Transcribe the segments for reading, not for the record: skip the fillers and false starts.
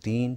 3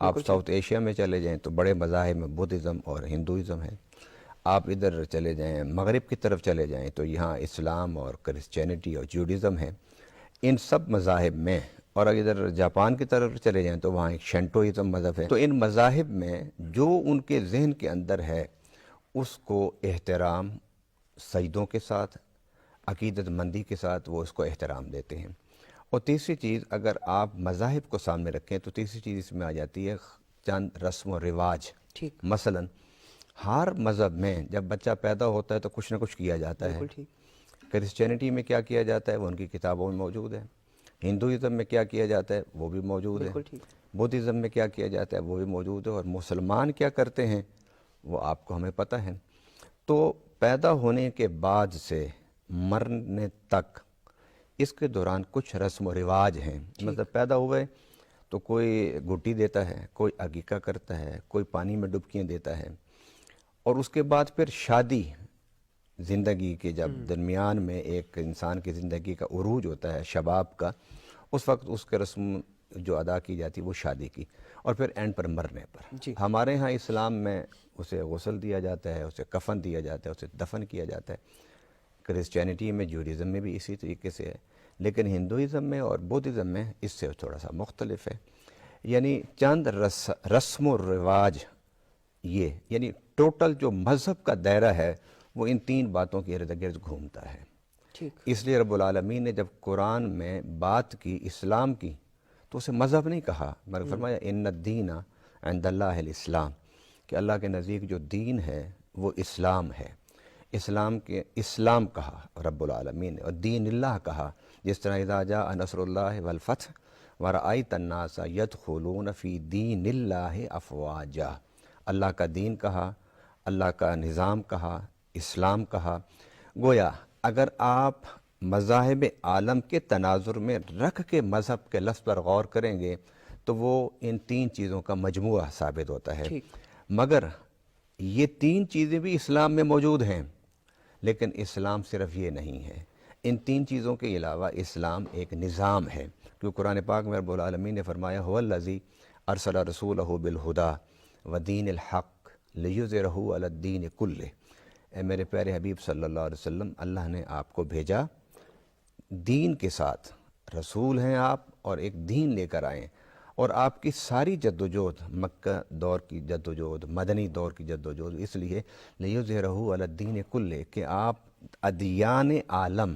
آپ south Asia میں چلے جائیں تو بڑے مذاہب میں بدھزم اور ہندوازم ہے. آپ ادھر چلے جائیں مغرب کی طرف چلے جائیں تو یہاں اسلام اور کرسچینٹی اور جوڈازم ہے. ان سب مذاہب میں، اور اگر ادھر جاپان کی طرف چلے جائیں تو وہاں ایک شنٹوازم مذہب ہے. تو ان مذاہب میں جو ان کے ذہن کے اندر ہے اس کو احترام، سجدوں کے ساتھ، عقیدت مندی کے ساتھ وہ اس کو احترام دیتے ہیں. اور تیسری چیز، اگر آپ مذاہب کو سامنے رکھیں تو تیسری چیز اس میں آ جاتی ہے چند رسم و رواج. ٹھیک. مثلا ہر مذہب میں جب بچہ پیدا ہوتا ہے تو کچھ نہ کچھ کیا جاتا ہے. بالکل ٹھیک. کرسچینٹی میں کیا کیا جاتا ہے وہ ان کی کتابوں میں موجود ہے. ہندوازم میں کیا کیا جاتا ہے وہ بھی موجود ہے. بالکل ٹھیک. بدھزم میں کیا کیا جاتا ہے وہ بھی موجود ہے. اور مسلمان کیا کرتے ہیں وہ آپ کو ہمیں پتہ ہے. تو پیدا ہونے کے بعد سے مرنے تک اس کے دوران کچھ رسم و رواج ہیں. مطلب پیدا ہوئے تو کوئی گٹی دیتا ہے، کوئی عقیقہ کرتا ہے، کوئی پانی میں ڈبکیاں دیتا ہے. اور اس کے بعد پھر شادی، زندگی کے جب درمیان میں ایک انسان کی زندگی کا عروج ہوتا ہے شباب کا، اس وقت اس کے رسم جو ادا کی جاتی ہے وہ شادی کی. اور پھر اینڈ پر مرنے پر جی. ہمارے ہاں اسلام میں اسے غسل دیا جاتا ہے، اسے کفن دیا جاتا ہے، اسے دفن کیا جاتا ہے. کرسچینٹی میں، جوڈازم میں بھی اسی طریقے سے ہے. لیکن ہندوازم میں اور بدھزم میں اس سے تھوڑا سا مختلف ہے. یعنی چند رسم و رواج، یہ یعنی ٹوٹل جو مذہب کا دائرہ ہے وہ ان تین باتوں کے ارد گرد گھومتا ہے. ٹھیک. اس لیے رب العالمین نے جب قرآن میں بات کی اسلام کی تو اسے مذہب نہیں کہا، بلکہ فرمایا ان الدین عند اللہ الاسلام، کہ اللہ کے نزدیک جو دین ہے وہ اسلام ہے. اسلام کہا رب العالمین نے، اور دین اللہ کہا. جس طرح اذا جاء نصر اللہ والفتح ورأیت الناس یدخلون فی دین اللہ افواجا. اللہ کا دین کہا، اللہ کا نظام کہا، اسلام کہا. گویا اگر آپ مذاہب عالم کے تناظر میں رکھ کے مذہب کے لفظ پر غور کریں گے تو وہ ان تین چیزوں کا مجموعہ ثابت ہوتا ہے. ٹھیک. مگر یہ تین چیزیں بھی اسلام میں موجود ہیں، لیکن اسلام صرف یہ نہیں ہے. ان تین چیزوں کے علاوہ اسلام ایک نظام ہے. کیونکہ قرآن پاک میں رب العالمین نے فرمایا هو الذی ارسل رسولہ بالہدی ودین الحق لیظہرہ علی الدین کلہ. اے میرے پیارے حبیب صلی اللہ علیہ وسلم، اللہ نے آپ کو بھیجا دین کے ساتھ. رسول ہیں آپ اور ایک دین لے کر آئیں، اور آپ کی ساری جدوجہد، مکہ دور کی جدوجہد، مدنی دور کی جدوجہد اس لیے لیظہرہ علی الدین کلہ کہ آپ ادیان عالم،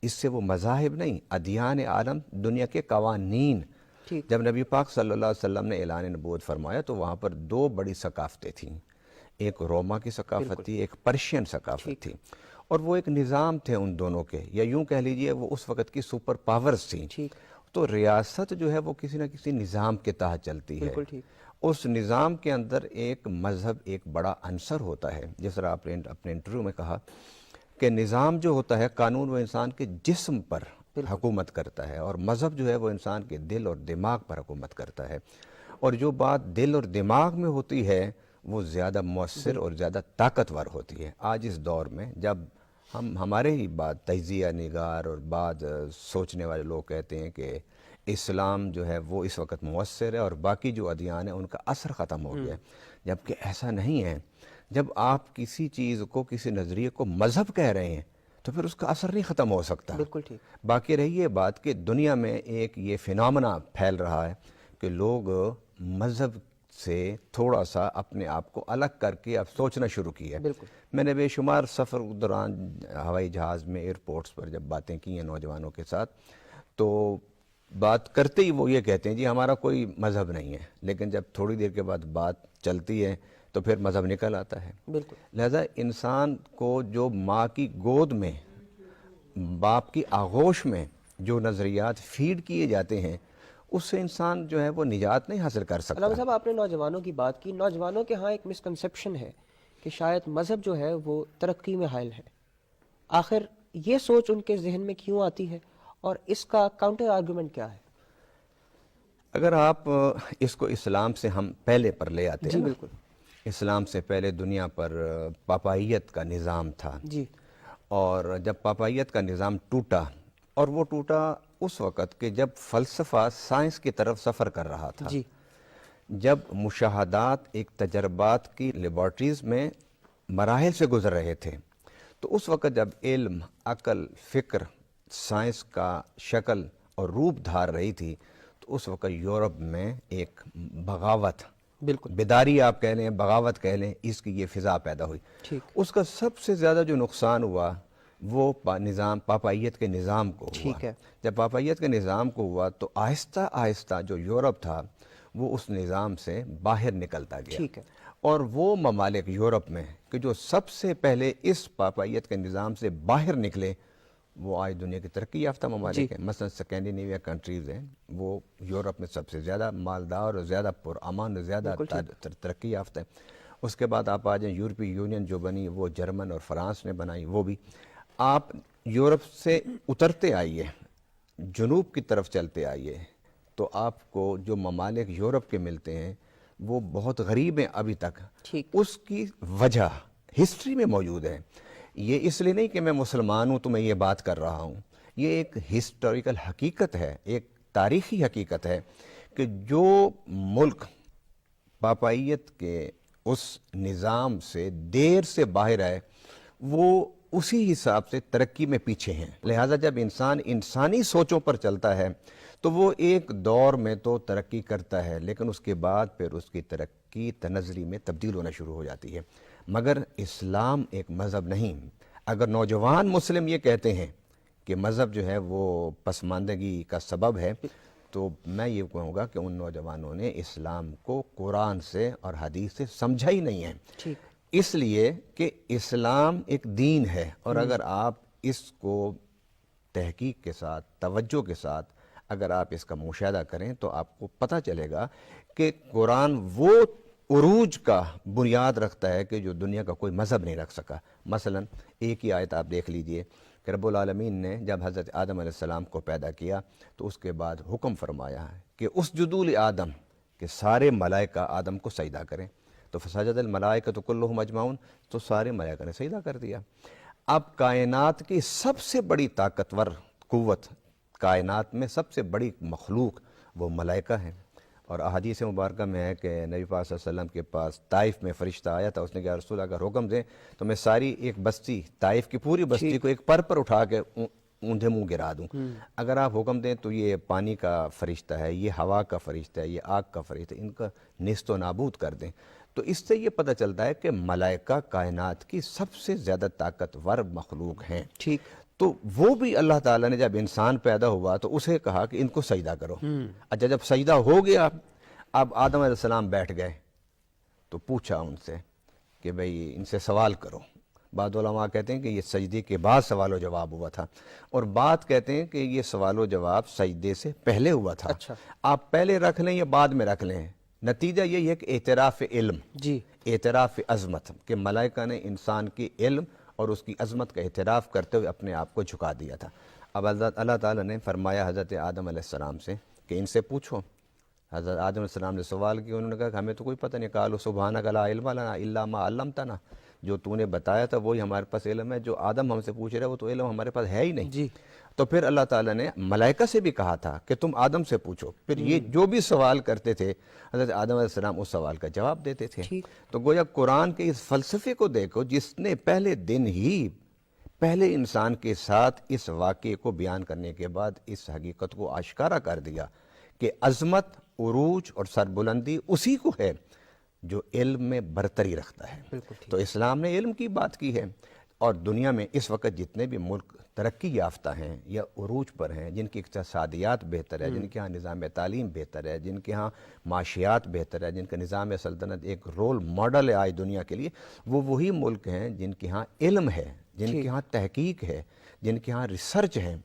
اس سے وہ مذاہب نہیں، ادیان عالم دنیا کے قوانین. ٹھیک. جب نبی پاک صلی اللہ علیہ وسلم نے اعلان نبوت فرمایا تو وہاں پر دو بڑی ثقافتیں تھیں. ایک روما کی ثقافت تھی، ایک پرشین ثقافت تھی. اور وہ ایک نظام تھے ان دونوں کے، یا یوں کہہ لیجئے وہ اس وقت کی سپر پاورز تھیں. ٹھیک. تو ریاست جو ہے وہ کسی نہ کسی نظام کے تحت چلتی ہے. بالکل ٹھیک. اس نظام کے اندر ایک مذہب ایک بڑا عنصر ہوتا ہے. جس طرح آپ نے اپنے انٹرویو میں کہا کہ نظام جو ہوتا ہے، قانون وہ انسان کے جسم پر حکومت کرتا ہے، اور مذہب جو ہے وہ انسان کے دل اور دماغ پر حکومت کرتا ہے. اور جو بات دل اور دماغ میں ہوتی ہے وہ زیادہ مؤثر اور زیادہ طاقتور ہوتی ہے. آج اس دور میں جب ہمارے ہی بعض تجزیہ نگار اور بعض سوچنے والے لوگ کہتے ہیں کہ اسلام جو ہے وہ اس وقت مؤثر ہے اور باقی جو ادیان ہیں ان کا اثر ختم ہو گیا ہے، جبکہ ایسا نہیں ہے. جب آپ کسی چیز کو، کسی نظریے کو مذہب کہہ رہے ہیں تو پھر اس کا اثر نہیں ختم ہو سکتا. بالکل ٹھیک. باقی رہی یہ بات کہ دنیا میں ایک یہ فینامنا پھیل رہا ہے کہ لوگ مذہب سے تھوڑا سا اپنے آپ کو الگ کر کے اب سوچنا شروع کیا. بالکل. میں نے بے شمار سفر دوران ہوائی جہاز میں، ایئرپورٹس پر جب باتیں کی ہیں نوجوانوں کے ساتھ، تو بات کرتے ہی وہ یہ کہتے ہیں جی ہمارا کوئی مذہب نہیں ہے. لیکن جب تھوڑی دیر کے بعد بات چلتی ہے تو پھر مذہب نکل آتا ہے. بالکل. لہذا انسان کو جو ماں کی گود میں، باپ کی آغوش میں جو نظریات فیڈ کیے جاتے ہیں اس سے انسان جو ہے وہ نجات نہیں حاصل کر سکتا. علامہ صاحب، آپ نے نوجوانوں کی بات کی. نوجوانوں کے ہاں ایک مسکنسیپشن ہے کہ شاید مذہب جو ہے وہ ترقی میں حائل ہے. آخر یہ سوچ ان کے ذہن میں کیوں آتی ہے اور اس کا کاؤنٹر آرگومنٹ کیا ہے؟ اگر آپ اس کو اسلام سے ہم پہلے پر لے آتے ہیں. جی بالکل. اسلام سے پہلے دنیا پر پاپائیت کا نظام تھا. جی. اور جب پاپائیت کا نظام ٹوٹا، اور وہ ٹوٹا اس وقت کہ جب فلسفہ سائنس کی طرف سفر کر رہا تھا. جی. جب مشاہدات ایک تجربات کی لیبارٹریز میں مراحل سے گزر رہے تھے، تو اس وقت جب علم، عقل، فکر، سائنس کا شکل اور روپ دھار رہی تھی، تو اس وقت یورپ میں ایک بغاوت، بالکل بیداری آپ کہہ لیں، بغاوت کہہ لیں، اس کی یہ فضا پیدا ہوئی۔ ٹھیک، اس کا سب سے زیادہ جو نقصان ہوا وہ نظام پاپائیت کے نظام کو ہوا۔ ٹھیک ہے، جب پاپائیت کے نظام کو ہوا تو آہستہ آہستہ جو یورپ تھا وہ اس نظام سے باہر نکلتا گیا، ٹھیک ہے، اور وہ ممالک یورپ میں کہ جو سب سے پہلے اس پاپائیت کے نظام سے باہر نکلے، وہ آج دنیا کی ترقی یافتہ ممالک ہیں۔ مثلا سکینڈینیویا کنٹریز ہیں، وہ یورپ میں سب سے زیادہ مالدار اور زیادہ پرامن اور زیادہ ترقی یافتہ ہیں۔ اس کے بعد آپ آ جائیں یورپی یونین جو بنی وہ جرمن اور فرانس نے بنائی، وہ بھی۔ آپ یورپ سے اترتے آئیے، جنوب کی طرف چلتے آئیے، تو آپ کو جو ممالک یورپ کے ملتے ہیں وہ بہت غریب ہیں ابھی تک۔ ٹھیک، اس کی وجہ ہسٹری میں موجود ہے۔ یہ اس لیے نہیں کہ میں مسلمان ہوں تو میں یہ بات کر رہا ہوں، یہ ایک ہسٹوریکل حقیقت ہے، ایک تاریخی حقیقت ہے کہ جو ملک پاپائیت کے اس نظام سے دیر سے باہر آئے وہ اسی حساب سے ترقی میں پیچھے ہیں۔ لہٰذا جب انسان انسانی سوچوں پر چلتا ہے تو وہ ایک دور میں تو ترقی کرتا ہے، لیکن اس کے بعد پھر اس کی ترقی تنزلی میں تبدیل ہونا شروع ہو جاتی ہے۔ مگر اسلام ایک مذہب نہیں۔ اگر نوجوان مسلم یہ کہتے ہیں کہ مذہب جو ہے وہ پسماندگی کا سبب ہے، تو میں یہ کہوں گا کہ ان نوجوانوں نے اسلام کو قرآن سے اور حدیث سے سمجھا ہی نہیں ہے۔ ٹھیک، اس لیے کہ اسلام ایک دین ہے، اور اگر آپ اس کو تحقیق کے ساتھ، توجہ کے ساتھ اگر آپ اس کا مشاہدہ کریں تو آپ کو پتہ چلے گا کہ قرآن وہ عروج کا بنیاد رکھتا ہے کہ جو دنیا کا کوئی مذہب نہیں رکھ سکا۔ مثلا ایک ہی آیت آپ دیکھ لیجئے کہ رب العالمین نے جب حضرت آدم علیہ السلام کو پیدا کیا تو اس کے بعد حکم فرمایا ہے کہ اسجدوا لآدم، کہ سارے ملائکہ آدم کو سجدہ کریں، تو فسجد الملائکۃ کلھم اجمعون، تو سارے ملائکہ نے سجدہ کر دیا۔ اب کائنات کی سب سے بڑی طاقتور قوت، کائنات میں سب سے بڑی مخلوق وہ ملائکہ ہیں، اور احادیث مبارکہ میں ہے کہ نبی پاک صلی اللہ علیہ وسلم کے پاس طائف میں فرشتہ آیا تھا، اس نے کہا رسول اگر حکم دیں تو میں ساری ایک بستی، طائف کی پوری بستی کو ایک پر اٹھا کے اوندھے منہ گرا دوں۔ اگر آپ حکم دیں تو یہ پانی کا فرشتہ ہے، یہ ہوا کا فرشتہ ہے، یہ آگ کا فرشتہ ہے، ان کا نیست و نابود کر دیں۔ تو اس سے یہ پتہ چلتا ہے کہ ملائکہ کائنات کی سب سے زیادہ طاقتور مخلوق ہیں۔ ٹھیک، تو وہ بھی اللہ تعالیٰ نے جب انسان پیدا ہوا تو اسے کہا کہ ان کو سجدہ کرو۔ اچھا جب سجدہ ہو گیا، اب آدم علیہ السلام بیٹھ گئے تو پوچھا ان سے کہ بھئی ان سے سوال کرو۔ بعض علماء کہتے ہیں کہ یہ سجدے کے بعد سوال و جواب ہوا تھا، اور بعض کہتے ہیں کہ یہ سوال و جواب سجدے سے پہلے ہوا تھا۔ اچھا، آپ پہلے رکھ لیں یا بعد میں رکھ لیں، نتیجہ یہی ہے کہ اعتراف علم، جی، اعتراف عظمت، کہ ملائکہ نے انسان کی علم اور اس کی عظمت کا اعتراف کرتے ہوئے اپنے آپ کو جھکا دیا تھا۔ اب اللہ تعالیٰ نے فرمایا حضرت آدم علیہ السلام سے کہ ان سے پوچھو۔ حضرت آدم علیہ السلام نے سوال کیا، انہوں نے کہا کہ ہمیں تو کوئی پتہ نہیں، قالوا سبحانک لا علم لنا الا ما علمتنا، جو تو نے بتایا تھا وہی ہمارے پاس علم ہے، جو آدم ہم سے پوچھ رہے وہ تو علم ہمارے پاس ہے ہی نہیں۔ جی، تو پھر اللہ تعالیٰ نے ملائکہ سے بھی کہا تھا کہ تم آدم سے پوچھو، پھر یہ جو بھی سوال کرتے تھے حضرت آدم علیہ السلام اس سوال کا جواب دیتے تھے۔ ٹھیک، تو گویا قرآن کے اس فلسفے کو دیکھو جس نے پہلے دن ہی پہلے انسان کے ساتھ اس واقعے کو بیان کرنے کے بعد اس حقیقت کو آشکارا کر دیا کہ عظمت، عروج اور سربلندی اسی کو ہے جو علم میں برتری رکھتا ہے۔ بالکل ٹھیک، تو اسلام نے علم کی بات کی ہے، اور دنیا میں اس وقت جتنے بھی ملک ترقی یافتہ ہیں یا عروج پر ہیں، جن کی اقتصادیات بہتر ہے، جن کے ہاں نظام تعلیم بہتر ہے، جن کے ہاں معاشیات بہتر ہے، جن کا نظام سلطنت ایک رول ماڈل ہے آج دنیا کے لیے، وہ وہی ملک ہیں جن کے ہاں علم ہے، جن کے ہاں تحقیق ہے، جن کے ہاں ریسرچ ہے۔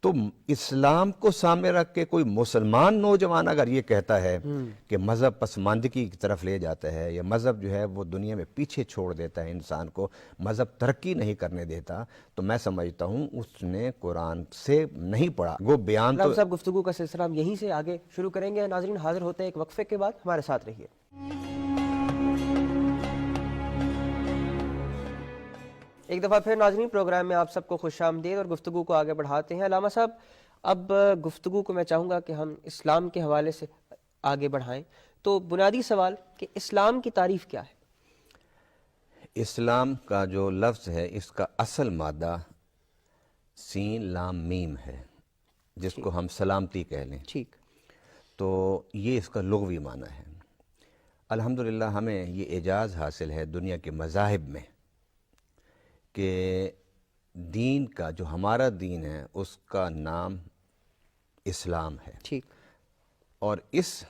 تو اسلام کو سامنے رکھ کے کوئی مسلمان نوجوان اگر یہ کہتا ہے کہ مذہب پسماندگی کی طرف لے جاتا ہے، یا مذہب جو ہے وہ دنیا میں پیچھے چھوڑ دیتا ہے انسان کو، مذہب ترقی نہیں کرنے دیتا، تو میں سمجھتا ہوں اس نے قرآن سے نہیں پڑھا۔ وہ بیان تو صاحب گفتگو کا سلسلہ ہم یہیں سے آگے شروع کریں گے۔ ناظرین حاضر ہوتے ہیں ایک وقفے کے بعد، ہمارے ساتھ رہیے۔ ایک دفعہ پھر ناظرین پروگرام میں آپ سب کو خوش آمدید، اور گفتگو کو آگے بڑھاتے ہیں۔ علامہ صاحب اب گفتگو کو میں چاہوں گا کہ ہم اسلام کے حوالے سے آگے بڑھائیں، تو بنیادی سوال کہ اسلام کی تعریف کیا ہے؟ اسلام کا جو لفظ ہے اس کا اصل مادہ سین لام میم ہے، جس کو ہم سلامتی کہہ لیں، ٹھیک، تو یہ اس کا لغوی معنی ہے۔ الحمدللہ ہمیں یہ اعجاز حاصل ہے دنیا کے مذاہب میں کہ دین کا جو ہمارا دین ہے اس کا نام اسلام ہے، ٹھیک، اور اس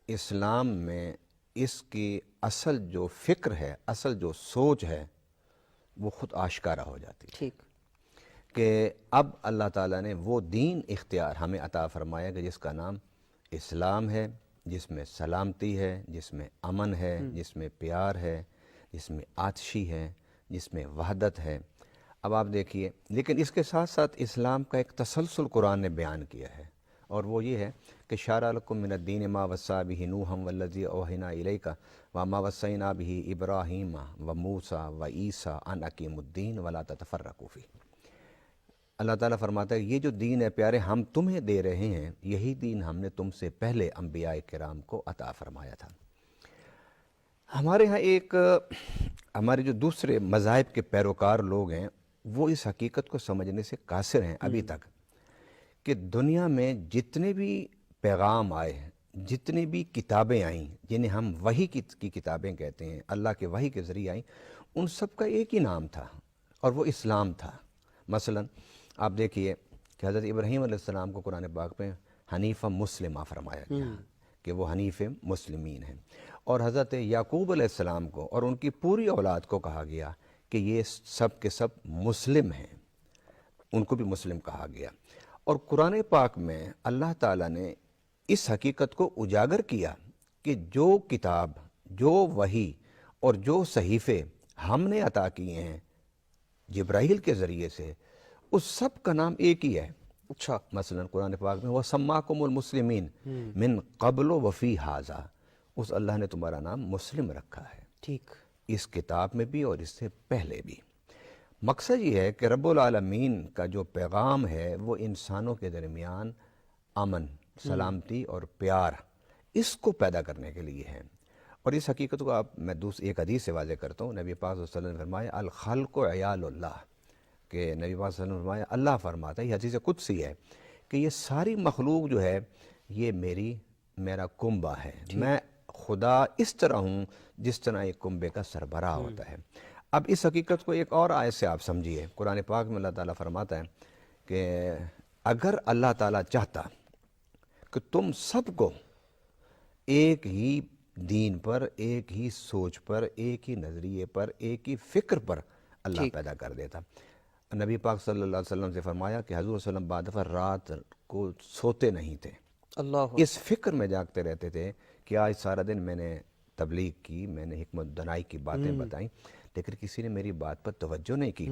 اسلام میں اس کی اصل جو فکر ہے، اصل جو سوچ ہے، وہ خود آشکارا ہو جاتی ہے ٹھیک، کہ اب اللہ تعالیٰ نے وہ دین اختیار ہمیں عطا فرمایا کہ جس کا نام اسلام ہے، جس میں سلامتی ہے، جس میں امن ہے، جس میں پیار ہے، جس میں آتشی ہے، جس میں وحدت ہے۔ اب آپ دیکھیے، لیکن اس کے ساتھ ساتھ اسلام کا ایک تسلسل قرآن نے بیان کیا ہے، اور وہ یہ ہے کہ شرع لکم من الدین ما وصی بہ نوحا والذی اوحینا الیک وما وصینا بہ ابراہیم وموسیٰ وعیسیٰ ان اقیموا الدین ولا تتفرقوا فیہ۔ اللہ تعالیٰ فرماتا ہے یہ جو دین ہے پیارے ہم تمہیں دے رہے ہیں، یہی دین ہم نے تم سے پہلے انبیاء کرام کو عطا فرمایا تھا۔ ہمارے ہاں ہمارے جو دوسرے مذاہب کے پیروکار لوگ ہیں وہ اس حقیقت کو سمجھنے سے قاصر ہیں ابھی تک کہ دنیا میں جتنے بھی پیغام آئے ہیں، جتنی بھی کتابیں آئیں جنہیں ہم وحی کی کتابیں کہتے ہیں، اللہ کے وحی کے ذریعے آئیں، ان سب کا ایک ہی نام تھا اور وہ اسلام تھا۔ مثلا آپ دیکھیے کہ حضرت ابراہیم علیہ السلام کو قرآن پاک میں حنیفہ مسلمہ فرمایا گیا کہ وہ حنیف مسلمین ہیں، اور حضرت یعقوب علیہ السلام کو اور ان کی پوری اولاد کو کہا گیا کہ یہ سب کے سب مسلم ہیں، ان کو بھی مسلم کہا گیا۔ اور قرآن پاک میں اللہ تعالیٰ نے اس حقیقت کو اجاگر کیا کہ جو کتاب، جو وحی اور جو صحیفے ہم نے عطا کیے ہیں جبرائیل کے ذریعے سے، اس سب کا نام ایک ہی ہے۔ اچھا، مثلا قرآن پاک میں وَسَمَّاكُمُ الْمُسْلِمِينَ مِنْ قَبْلُ وَفِي هَذَا، اس اللہ نے تمہارا نام مسلم رکھا ہے، ٹھیک، اس کتاب میں بھی اور اس سے پہلے بھی۔ مقصد یہ ہے کہ رب العالمین کا جو پیغام ہے وہ انسانوں کے درمیان امن، سلامتی اور پیار، اس کو پیدا کرنے کے لیے ہے۔ اور اس حقیقت کو میں ایک حدیث سے واضح کرتا ہوں۔ نبی پاک صلی اللہ علیہ وسلم نے فرمایا الخلق عیال اللہ، کہ نبی پاک صلی اللہ علیہ وسلم نے فرمایا اللہ فرماتا ہے، یہ حدیث قدسی ہے کہ یہ ساری مخلوق جو ہے یہ میرا کنبہ ہے، میں خدا اس طرح ہوں جس طرح ایک کنبے کا سربراہ ہوتا ہے۔ اب اس حقیقت کو ایک اور آیت سے آپ سمجھیے، قرآن پاک میں اللہ تعالیٰ فرماتا ہے کہ اگر اللہ تعالیٰ چاہتا کہ تم سب کو ایک ہی دین پر، ایک ہی سوچ پر، ایک ہی نظریے پر، ایک ہی فکر پر اللہ پیدا کر دیتا۔ نبی پاک صلی اللہ علیہ وسلم سے فرمایا کہ حضور صلی اللہ علیہ وسلم بعد دفعہ رات کو سوتے نہیں تھے، اللہ اس فکر میں جاگتے رہتے تھے کہ آج سارا دن میں نے تبلیغ کی، میں نے حکمت دنائی کی باتیں بتائیں، لیکن کسی نے میری بات پر توجہ نہیں کی۔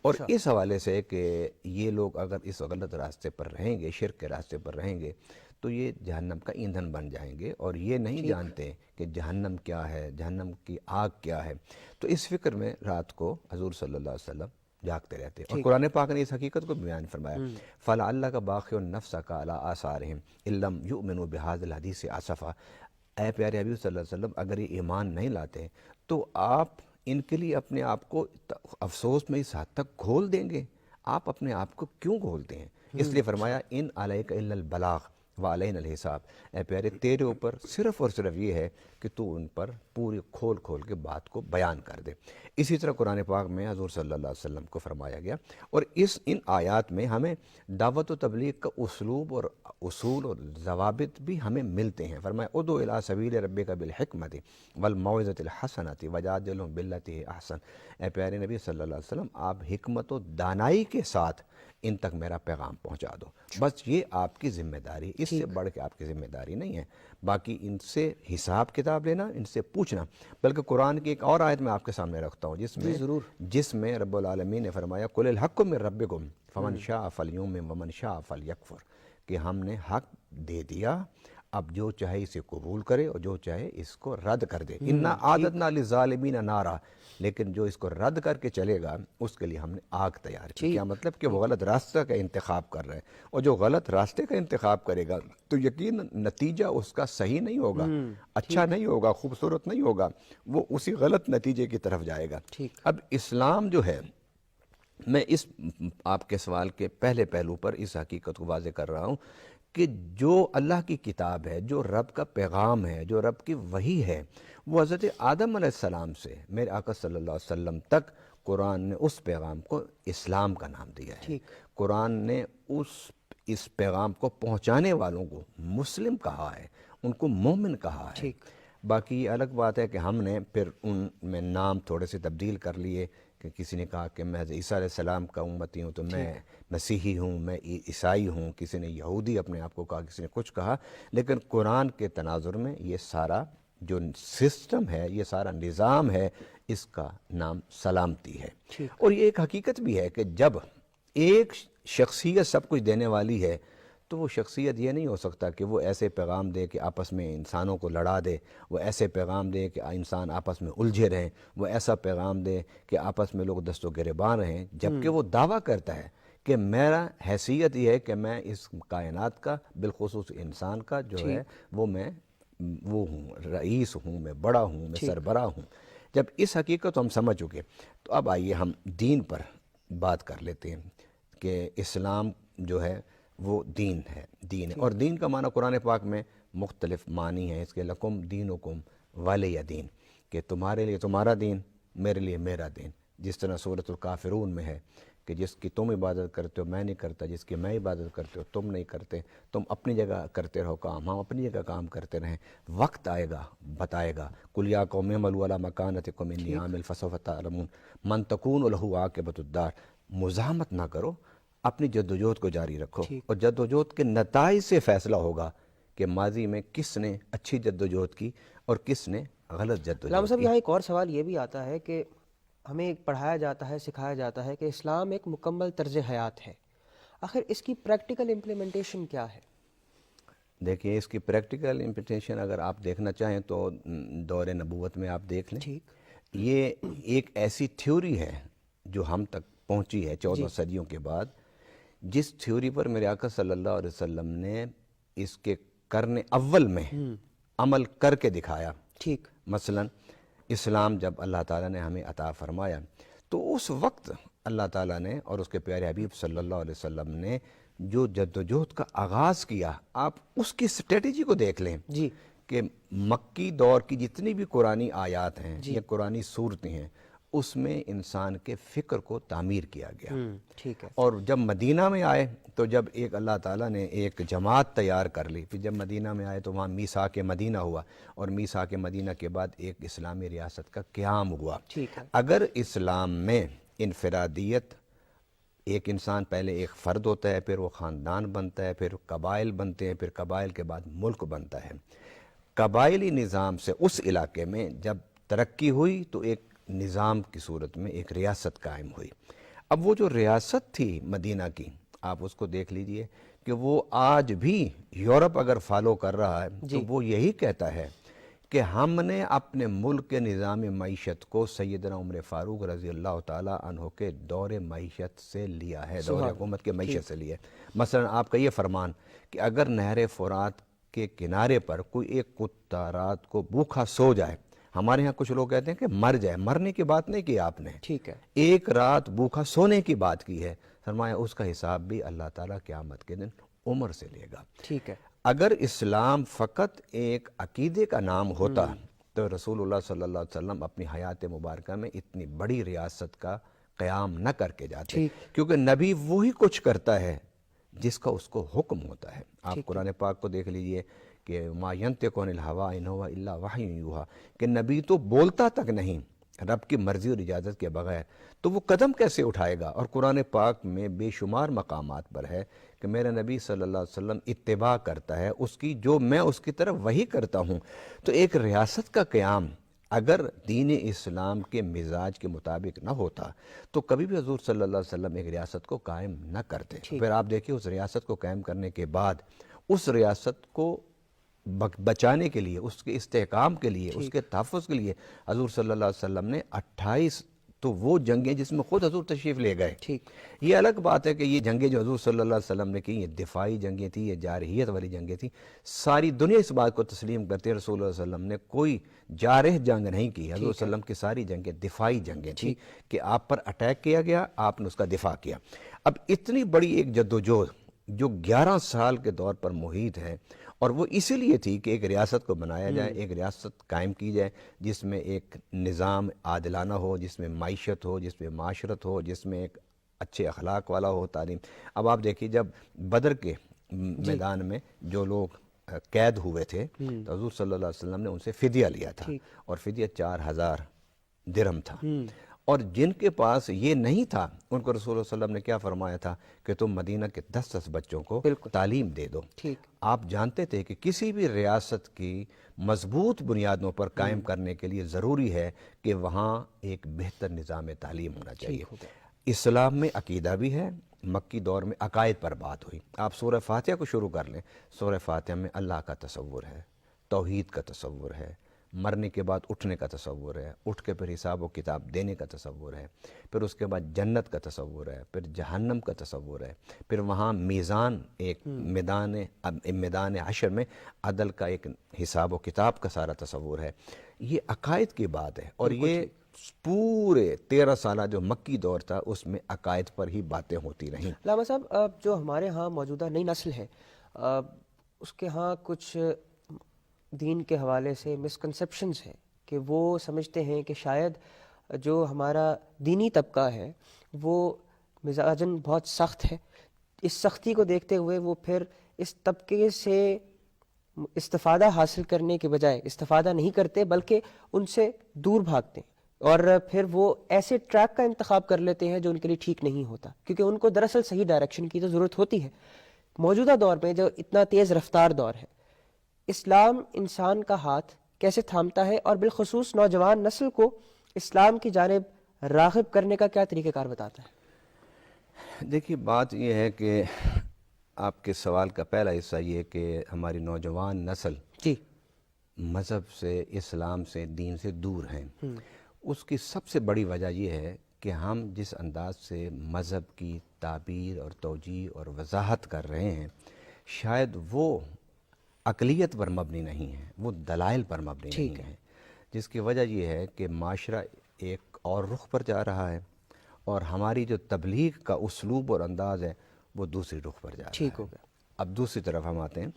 اور اس حوالے سے کہ یہ لوگ اگر اس غلط راستے پر رہیں گے، شرک کے راستے پر رہیں گے، تو یہ جہنم کا ایندھن بن جائیں گے، اور یہ نہیں جانتے کہ جہنم کیا ہے، جہنم کی آگ کیا ہے۔ تو اس فکر میں رات کو حضور صلی اللہ علیہ وسلم جاگتے رہتے، اور قرآن پاک نے اس حقیقت کو بیان فرمایا فَلَعَلَّكَ بَاخِعٌ نَفْسَكَ عَلَىٰ آثَارِهِمْ إِن لَّمْ يُؤْمِنُوا بِهَٰذَا الْحَدِيثِ آسَفًا۔ اے پیارے حبیب صلی اللہ علیہ وسلم، اگر یہ ایمان نہیں لاتے تو آپ ان کے لیے اپنے آپ کو افسوس میں اس حد تک گھول دیں گے؟ آپ اپنے آپ کو کیوں گھولتے ہیں؟ اس لیے فرمایا ان علیک الا البلاغ وعلینا الحساب، اے پیارے تیرے اوپر صرف اور صرف یہ ہے کہ تو ان پر پوری کھول کھول کے بات کو بیان کر دے۔ اسی طرح قرآن پاک میں حضور صلی اللہ علیہ وسلم کو فرمایا گیا، اور ان آیات میں ہمیں دعوت و تبلیغ کا اسلوب اور اصول اور ضوابط بھی ہمیں ملتے ہیں۔ فرمایا ادعو الی سبیل ربک بالحکمۃ والموعظۃ الحسنۃ وجادلھم باللتی ہی احسن۔ اے پیارے نبی صلی اللہ علیہ وسلم، آپ حکمت و دانائی کے ساتھ ان تک میرا پیغام پہنچا دو، بس یہ آپ کی ذمہ داری، اس سے بڑھ کے آپ کی ذمہ داری نہیں ہے۔ باقی ان سے حساب کتاب لینا، ان سے پوچھنا۔ بلکہ قرآن کی ایک اور آیت میں آپ کے سامنے رکھتا ہوں جس میں رب العالمین نے فرمایا قل الحق من ربکم فمن شاء فلیؤمن ومن شاء فلیکفر، کہ ہم نے حق دے دیا، اب جو چاہے اسے قبول کرے اور جو چاہے اس کو رد کر دے. انا عادتنا للظالمین نارا، لیکن جو اس کو رد کر کے چلے گا اس کے لیے ہم نے آگ تیار کی. کیا مطلب کہ وہ غلط راستہ کا انتخاب کر رہے ہیں، اور جو غلط راستے کا انتخاب کرے گا تو یقین نتیجہ اس کا صحیح نہیں ہوگا، اچھا نہیں ہوگا، خوبصورت نہیں ہوگا، وہ اسی غلط نتیجے کی طرف جائے گا. اب اسلام جو ہے، میں اس آپ کے سوال کے پہلے پہلو پر اس حقیقت کو واضح کر رہا ہوں کہ جو اللہ کی کتاب ہے، جو رب کا پیغام ہے، جو رب کی وحی ہے، وہ حضرت آدم علیہ السلام سے میرے آقا صلی اللہ علیہ وسلم تک قرآن نے اس پیغام کو اسلام کا نام دیا ہے. قرآن نے اس پیغام کو پہنچانے والوں کو مسلم کہا ہے، ان کو مومن کہا ہے. باقی یہ الگ بات ہے کہ ہم نے پھر ان میں نام تھوڑے سے تبدیل کر لیے، کہ کسی نے کہا کہ میں عیسیٰ علیہ السلام کا امتی ہوں تو میں مسیحی ہوں، میں عیسائی ہوں، کسی نے یہودی اپنے آپ کو کہا، کسی نے کچھ کہا. لیکن قرآن کے تناظر میں یہ سارا جو سسٹم ہے، یہ سارا نظام ہے، اس کا نام سلامتی ہے. اور یہ ایک حقیقت بھی ہے کہ جب ایک شخصیت سب کچھ دینے والی ہے تو وہ شخصیت یہ نہیں ہو سکتا کہ وہ ایسے پیغام دے کہ آپس میں انسانوں کو لڑا دے، وہ ایسے پیغام دے کہ انسان آپس میں الجھے رہیں، وہ ایسا پیغام دے کہ آپس میں لوگ دست و گریبان رہیں، جبکہ وہ دعویٰ کرتا ہے کہ میرا حیثیت یہ ہے کہ میں اس کائنات کا، بالخصوص انسان کا جو ہے وہ ہوں، رئیس ہوں، میں بڑا ہوں، میں سربراہ ہوں. جب اس حقیقت کو ہم سمجھ چکے تو اب آئیے ہم دین پر بات کر لیتے ہیں کہ اسلام جو ہے وہ دین ہے. اور دین کا معنی قرآن پاک میں مختلف معنی ہیں اس کے. لکم دینکم ولی دین، کہ تمہارے لیے تمہارا دین، میرے لیے میرا دین. جس طرح سورۃ الکافرون میں ہے کہ جس کی تم عبادت کرتے ہو میں نہیں کرتا، جس کی میں عبادت کرتے ہو تم نہیں کرتے، تم اپنی جگہ کرتے رہو کام، ہم اپنی جگہ کام کرتے رہیں، وقت آئے گا بتائے گا. قل یا قوم اعملوا علی مکانتکم انی عامل فسوف تعلمون من تکون لہ عاقبۃ الدار. مزاحمت نہ کرو، اپنی جدوجہد کو جاری رکھو، اور جدوجہد کے نتائج سے فیصلہ ہوگا کہ ماضی میں کس نے اچھی جدوجہد کی اور کس نے غلط جدوجہد علامہ صاحب کی. یہاں ایک اور سوال یہ بھی آتا ہے کہ ہمیں پڑھایا جاتا ہے، سکھایا جاتا ہے کہ اسلام ایک مکمل طرز حیات ہے، آخر اس کی پریکٹیکل امپلیمنٹیشن کیا ہے؟ دیکھیے اس کی پریکٹیکل امپلیمنٹیشن اگر آپ دیکھنا چاہیں تو دور نبوت میں آپ دیکھ لیں. یہ ایک ایسی تھیوری ہے جو ہم تک پہنچی ہے 14 صدیوں کے بعد، جس تھیوری پر میرے آقا صلی اللہ علیہ وسلم نے اس کے کرنے اول میں عمل کر کے دکھایا. مثلا اسلام جب اللہ تعالیٰ نے ہمیں عطا فرمایا تو اس وقت اللہ تعالیٰ نے اور اس کے پیارے حبیب صلی اللہ علیہ وسلم نے جو جدوجہد کا آغاز کیا، آپ اس کی اسٹریٹجی کو دیکھ لیں کہ مکی دور کی جتنی بھی قرآنی آیات ہیں یا قرآنی صورتیں ہیں، اس میں انسان کے فکر کو تعمیر کیا گیا. اور جب مدینہ میں آئے تو جب ایک اللہ تعالیٰ نے ایک جماعت تیار کر لی، پھر جب مدینہ میں آئے تو وہاں میثاق مدینہ ہوا، اور میثاق مدینہ کے بعد ایک اسلامی ریاست کا قیام ہوا. اگر اسلام میں انفرادیت، ایک انسان پہلے ایک فرد ہوتا ہے، پھر وہ خاندان بنتا ہے، پھر قبائل بنتے ہیں، پھر قبائل کے بعد ملک بنتا ہے. قبائلی نظام سے اس علاقے میں جب ترقی ہوئی تو ایک نظام کی صورت میں ایک ریاست قائم ہوئی. اب وہ جو ریاست تھی مدینہ کی، آپ اس کو دیکھ لیجئے کہ وہ آج بھی یورپ اگر فالو کر رہا ہے تو وہ یہی کہتا ہے کہ ہم نے اپنے ملک کے نظام معیشت کو سیدنا عمر فاروق رضی اللہ تعالیٰ عنہ کے دور معیشت سے لیا ہے، دور حکومت کے معیشت سے لیا ہے. مثلا آپ کا یہ فرمان کہ اگر نہر فرات کے کنارے پر کوئی ایک کتا رات کو بھوکا سو جائے، ہمارے ہاں کچھ لوگ کہتے ہیں کہ مر جائے، مرنے کی بات نہیں کی آپ نے، ایک رات بھوکا سونے کی بات کی ہے، فرمایا اس کا حساب بھی اللہ تعالیٰ قیامت کے دن عمر سے لے گا. اگر اسلام فقط ایک عقیدے کا نام ہوتا تو رسول اللہ صلی اللہ علیہ وسلم اپنی حیات مبارکہ میں اتنی بڑی ریاست کا قیام نہ کر کے جاتے، کیونکہ نبی وہی کچھ کرتا ہے جس کا اس کو حکم ہوتا ہے. آپ قرآن پاک کو دیکھ لیجئے کہ ما ینطق عن الہویٰ ان ہوا الا وحی یوحیٰ، کہ نبی تو بولتا تک نہیں رب کی مرضی اور اجازت کے بغیر، تو وہ قدم کیسے اٹھائے گا؟ اور قرآن پاک میں بے شمار مقامات پر ہے کہ میرا نبی صلی اللہ علیہ وسلم اتباع کرتا ہے اس کی، جو میں اس کی طرف وہی کرتا ہوں. تو ایک ریاست کا قیام اگر دین اسلام کے مزاج کے مطابق نہ ہوتا تو کبھی بھی حضور صلی اللہ علیہ وسلم ایک ریاست کو قائم نہ کرتے. پھر آپ دیکھیں اس ریاست کو قائم کرنے کے بعد اس ریاست کو بچانے کے لیے، اس کے استحکام کے لیے، اس کے تحفظ کے لیے حضور صلی اللہ علیہ وسلم نے 28 تو وہ جنگیں جس میں خود حضور تشریف لے گئے. ٹھیک. یہ الگ بات ہے کہ یہ جنگیں جو حضور صلی اللہ علیہ وسلم نے کی یہ دفاعی جنگیں تھیں، یہ جارحیت والی جنگیں تھیں. ساری دنیا اس بات کو تسلیم کرتی ہے رسول اللہ صلی اللہ علیہ وسلم نے کوئی جارح جنگ نہیں کی. حضور صلی اللہ علیہ وسلم کی ساری جنگیں دفاعی جنگیں تھیں کہ آپ پر اٹیک کیا گیا، آپ نے اس کا دفاع کیا. اب اتنی بڑی ایک جدوجہد جو 11 سال کے دور پر محیط ہے، اور وہ اسی لیے تھی کہ ایک ریاست کو بنایا جائے، ایک ریاست قائم کی جائے جس میں ایک نظام عادلانہ ہو، جس میں معیشت ہو، جس میں معاشرت ہو، جس میں ایک اچھے اخلاق والا ہو تعلیم. اب آپ دیکھیے جب بدر کے میدان میں جو لوگ قید ہوئے تھے تو حضور صلی اللہ علیہ وسلم نے ان سے فدیہ لیا تھا، اور فدیہ 4000 درہم تھا. اور جن کے پاس یہ نہیں تھا ان کو رسول اللہ صلی اللہ علیہ وسلم نے کیا فرمایا تھا کہ تم مدینہ کے 10 بچوں کو تعلیم دے دو. آپ جانتے تھے کہ کسی بھی ریاست کی مضبوط بنیادوں پر قائم کرنے کے لیے ضروری ہے کہ وہاں ایک بہتر نظام تعلیم ہونا چاہیے. اسلام میں عقیدہ بھی ہے، مکی دور میں عقائد پر بات ہوئی. آپ سورہ فاتحہ کو شروع کر لیں، سورہ فاتحہ میں اللہ کا تصور ہے، توحید کا تصور ہے، مرنے کے بعد اٹھنے کا تصور ہے، اٹھ کے پھر حساب و کتاب دینے کا تصور ہے، پھر اس کے بعد جنت کا تصور ہے، پھر جہنم کا تصور ہے، پھر وہاں میزان، ایک میدان حشر میں عدل کا ایک حساب و کتاب کا سارا تصور ہے. یہ عقائد کی بات ہے، اور یہ پورے 13 سالہ جو مکی دور تھا اس میں عقائد پر ہی باتیں ہوتی رہیں. علامہ صاحب، جو ہمارے ہاں موجودہ نئی نسل ہے اس کے ہاں کچھ دین کے حوالے سے مسکنسیپشنز ہیں کہ وہ سمجھتے ہیں کہ شاید جو ہمارا دینی طبقہ ہے وہ مزاجاً بہت سخت ہے. اس سختی کو دیکھتے ہوئے وہ پھر اس طبقے سے استفادہ حاصل کرنے کے بجائے استفادہ نہیں کرتے بلکہ ان سے دور بھاگتے ہیں، اور پھر وہ ایسے ٹریک کا انتخاب کر لیتے ہیں جو ان کے لیے ٹھیک نہیں ہوتا، کیونکہ ان کو دراصل صحیح ڈائریکشن کی تو ضرورت ہوتی ہے. موجودہ دور میں جو اتنا تیز رفتار دور ہے، اسلام انسان کا ہاتھ کیسے تھامتا ہے، اور بالخصوص نوجوان نسل کو اسلام کی جانب راغب کرنے کا کیا طریقہ کار بتاتا ہے؟ دیکھیے بات یہ ہے کہ آپ کے سوال کا پہلا حصہ یہ کہ ہماری نوجوان نسل مذہب سے، اسلام سے، دین سے دور ہیں. اس کی سب سے بڑی وجہ یہ ہے کہ ہم جس انداز سے مذہب کی تعبیر اور توجیہ اور وضاحت کر رہے ہیں شاید وہ عقلیت پر مبنی نہیں ہے، وہ دلائل پر مبنی نہیں ہے، جس کی وجہ یہ ہے کہ معاشرہ ایک اور رخ پر جا رہا ہے اور ہماری جو تبلیغ کا اسلوب اور انداز ہے وہ دوسری رخ پر جا رہا ہے. اب دوسری طرف ہم آتے ہیں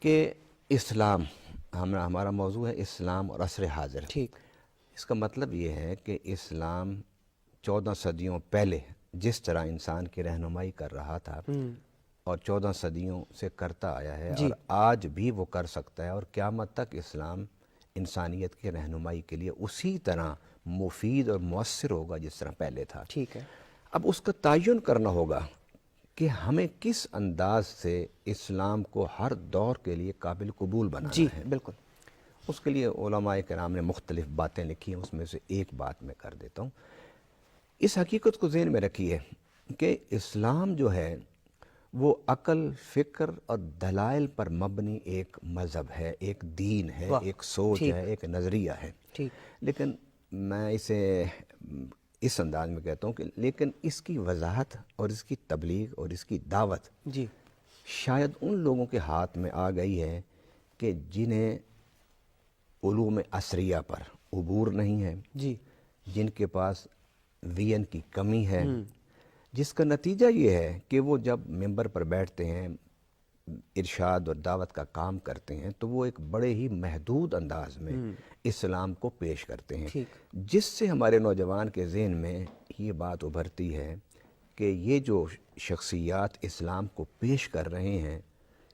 کہ اسلام، ہمارا موضوع ہے اسلام اور عصر حاضر. اس کا مطلب یہ ہے کہ اسلام 14 صدیوں پہلے جس طرح انسان کی رہنمائی کر رہا تھا اور 14 صدیوں سے کرتا آیا ہے اور آج بھی وہ کر سکتا ہے، اور قیامت تک اسلام انسانیت کی رہنمائی کے لیے اسی طرح مفید اور مؤثر ہوگا جس طرح پہلے تھا. اب اس کا تعین کرنا ہوگا کہ ہمیں کس انداز سے اسلام کو ہر دور کے لیے قابل قبول بنانا ہے. بالکل. اس کے لیے علماء کرام نے مختلف باتیں لکھی ہیں، اس میں سے ایک بات میں کر دیتا ہوں. اس حقیقت کو ذہن میں رکھیے کہ اسلام جو ہے وہ عقل، فکر اور دلائل پر مبنی ایک مذہب ہے، ایک دین ہے، ایک سوچ ہے، ایک نظریہ ہے. لیکن میں اسے اس انداز میں کہتا ہوں کہ لیکن اس کی وضاحت اور اس کی تبلیغ اور اس کی دعوت شاید ان لوگوں کے ہاتھ میں آ گئی ہے کہ جنہیں علوم عصریہ پر عبور نہیں ہے، جن کے پاس وین کی کمی ہے، جس کا نتیجہ یہ ہے کہ وہ جب ممبر پر بیٹھتے ہیں، ارشاد اور دعوت کا کام کرتے ہیں تو وہ ایک بڑے ہی محدود انداز میں اسلام کو پیش کرتے ہیں، جس سے ہمارے نوجوان کے ذہن میں یہ بات ابھرتی ہے کہ یہ جو شخصیات اسلام کو پیش کر رہے ہیں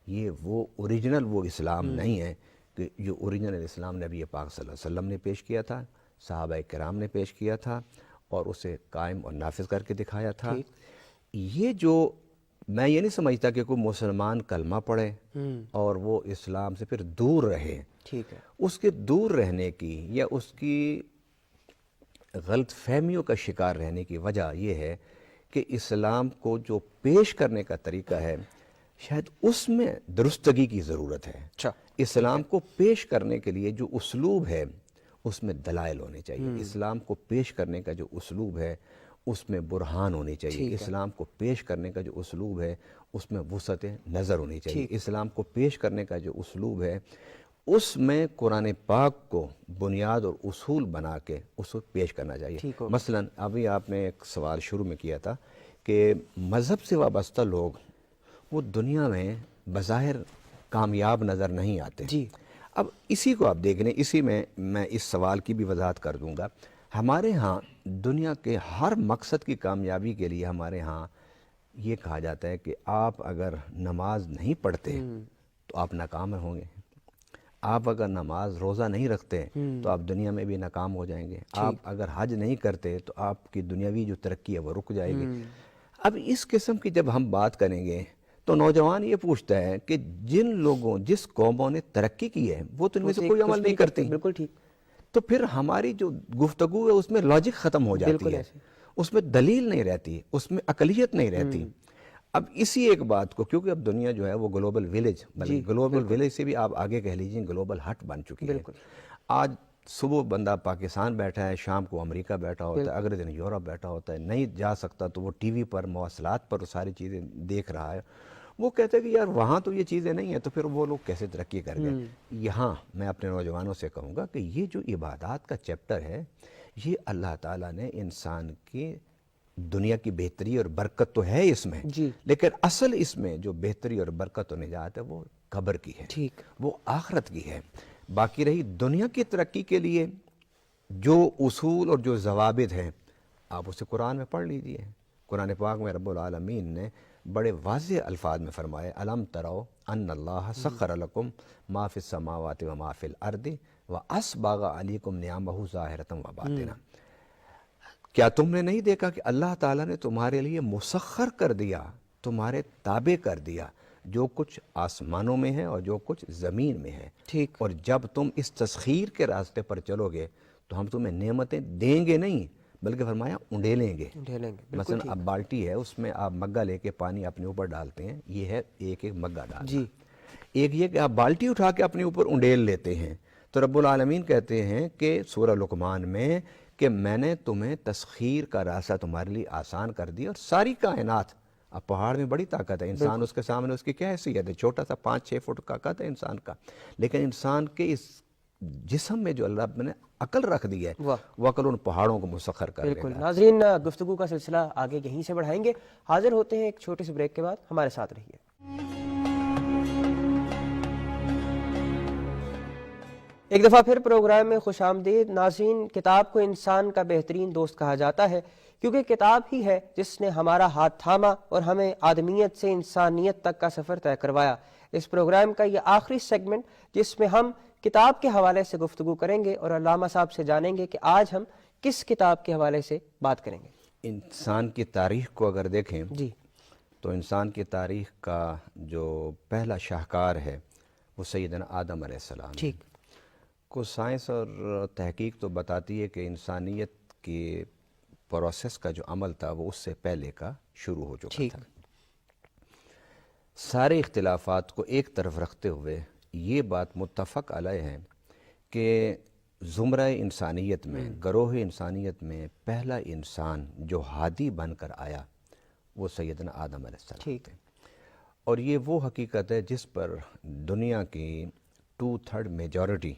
یہ وہ اوریجنل وہ اسلام نہیں ہے کہ جو اوریجنل اسلام نبی پاک صلی اللہ علیہ وسلم نے پیش کیا تھا، صحابہ کرام نے پیش کیا تھا اور اسے قائم اور نافذ کر کے دکھایا تھا. یہ جو میں یہ نہیں سمجھتا کہ کوئی مسلمان کلمہ پڑھے اور وہ اسلام سے پھر دور رہے. اس کے دور رہنے کی یا اس کی غلط فہمیوں کا شکار رہنے کی وجہ یہ ہے کہ اسلام کو جو پیش کرنے کا طریقہ ہے شاید اس میں درستگی کی ضرورت ہے. اچھا اسلام کو پیش کرنے کے لیے جو اسلوب ہے اس میں دلائل ہونے چاہیے. اسلام کو پیش کرنے کا جو اسلوب ہے اس میں برہان ہونی چاہیے. اسلام کو پیش کرنے کا جو اسلوب ہے اس میں وسعت نظر ہونی چاہیے. اسلام کو پیش کرنے کا جو اسلوب ہے اس میں قرآن پاک کو بنیاد اور اصول بنا کے اس کو پیش کرنا چاہیے. مثلا ابھی آپ نے ایک سوال شروع میں کیا تھا کہ مذہب سے وابستہ لوگ وہ دنیا میں بظاہر کامیاب نظر نہیں آتے. اب اسی کو آپ دیکھ لیں, اسی میں اس سوال کی بھی وضاحت کر دوں گا. ہمارے ہاں دنیا کے ہر مقصد کی کامیابی کے لیے ہمارے ہاں یہ کہا جاتا ہے کہ آپ اگر نماز نہیں پڑھتے تو آپ ناکام ہوں گے. آپ اگر نماز روزہ نہیں رکھتے تو آپ دنیا میں بھی ناکام ہو جائیں گے. آپ اگر حج نہیں کرتے تو آپ کی دنیاوی جو ترقی ہے وہ رک جائے گی. اب اس قسم کی جب ہم بات کریں گے تو نوجوان یہ پوچھتا ہے کہ جن لوگوں جس قوموں نے ترقی کی ہے وہ تو ان میں سے کوئی عمل نہیں کرتی. بالکل ٹھیک. تو پھر ہماری جو گفتگو ہے اس میں لاجک ختم ہو جاتی ہے, اس میں دلیل نہیں رہتی, اس میں عقلیت نہیں رہتی. اب اسی ایک بات کو, کیونکہ اب دنیا جو ہے وہ گلوبل ویلیج, بلکہ گلوبل ویلیج سے بھی آپ آگے کہہ لیجئے گلوبل ہٹ بن چکی ہے. آج صبح بندہ پاکستان بیٹھا ہے, شام کو امریکہ بیٹھا ہوتا ہے, اگلے دن یورپ بیٹھا ہوتا ہے, نہیں جا سکتا تو وہ ٹی وی پر مواصلات پر ساری چیزیں دیکھ رہا ہے. وہ کہتے ہیں کہ یار وہاں تو یہ چیزیں نہیں ہیں, تو پھر وہ لوگ کیسے ترقی کر گئے. یہاں میں اپنے نوجوانوں سے کہوں گا کہ یہ جو عبادات کا چیپٹر ہے یہ اللہ تعالیٰ نے انسان کی دنیا کی بہتری اور برکت تو ہے اس میں, لیکن اصل اس میں جو بہتری اور برکت و نجات ہے وہ قبر کی ہے, وہ آخرت کی ہے. باقی رہی دنیا کی ترقی کے لیے جو اصول اور جو ضوابط ہیں آپ اسے قرآن میں پڑھ لیجئے. قرآن پاک میں رب العالمین نے بڑے واضح الفاظ میں فرمائے الم ترو ان اللہ سخر لکم ما فی السماوات و ما فی الارض واسبغ علیکم نعمہ ظاہرۃ و باطنہ. کیا تم نے نہیں دیکھا کہ اللہ تعالیٰ نے تمہارے لیے مسخر کر دیا, تمہارے تابع کر دیا جو کچھ آسمانوں میں ہے اور جو کچھ زمین میں ہے. اور جب تم اس تسخیر کے راستے پر چلو گے تو ہم تمہیں نعمتیں دیں گے نہیں بلکہ فرمایا انڈیلیں گے. مثلا اب بالٹی ہے, اس میں آپ مگا لے کے پانی اپنے اوپر ڈالتے ہیں, یہ ہے ایک ایک مگا ڈالنا. ایک یہ کہ آپ بالٹی اٹھا کے اپنے اوپر انڈیل لیتے ہیں. تو رب العالمین کہتے ہیں کہ سورہ لقمان میں کہ میں نے تمہیں تسخیر کا راستہ تمہارے لیے آسان کر دیا. اور ساری کائنات, اب پہاڑ میں بڑی طاقت ہے, انسان اس کے سامنے اس کی کیا حیثیت ہے, چھوٹا سا 5-6 فٹ کا قد ہے انسان کا, لیکن انسان کے اس جسم میں جو اللہ نے عقل رکھ دی ہے وہ عقل ان پہاڑوں کو مسخر کر دے گا. ناظرین گفتگو کا سلسلہ آگے یہیں سے بڑھائیں گے. حاضر ہوتے ہیں ایک چھوٹے سے بریک کے بعد, ہمارے ساتھ رہیے. ایک دفعہ پھر پروگرام میں خوش آمدید. ناظرین, کتاب کو انسان کا بہترین دوست کہا جاتا ہے کیونکہ کتاب ہی ہے جس نے ہمارا ہاتھ تھاما اور ہمیں آدمیت سے انسانیت تک کا سفر طے کروایا. اس پروگرام کا یہ آخری سیگمنٹ جس میں ہم کتاب کے حوالے سے گفتگو کریں گے اور علامہ صاحب سے جانیں گے کہ آج ہم کس کتاب کے حوالے سے بات کریں گے. انسان کی تاریخ کو اگر دیکھیں تو انسان کی تاریخ کا جو پہلا شاہکار ہے وہ سیدنا آدم علیہ السلام. کو سائنس اور تحقیق تو بتاتی ہے کہ انسانیت کے پروسیس کا جو عمل تھا وہ اس سے پہلے کا شروع ہو چکا تھا. سارے اختلافات کو ایک طرف رکھتے ہوئے یہ بات متفق علیہ ہے کہ زمرہ انسانیت میں, گروہ انسانیت میں پہلا انسان جو ہادی بن کر آیا وہ سیدنا آدم علیہ السلام تھے. اور یہ وہ حقیقت ہے جس پر دنیا کی 2/3 میجورٹی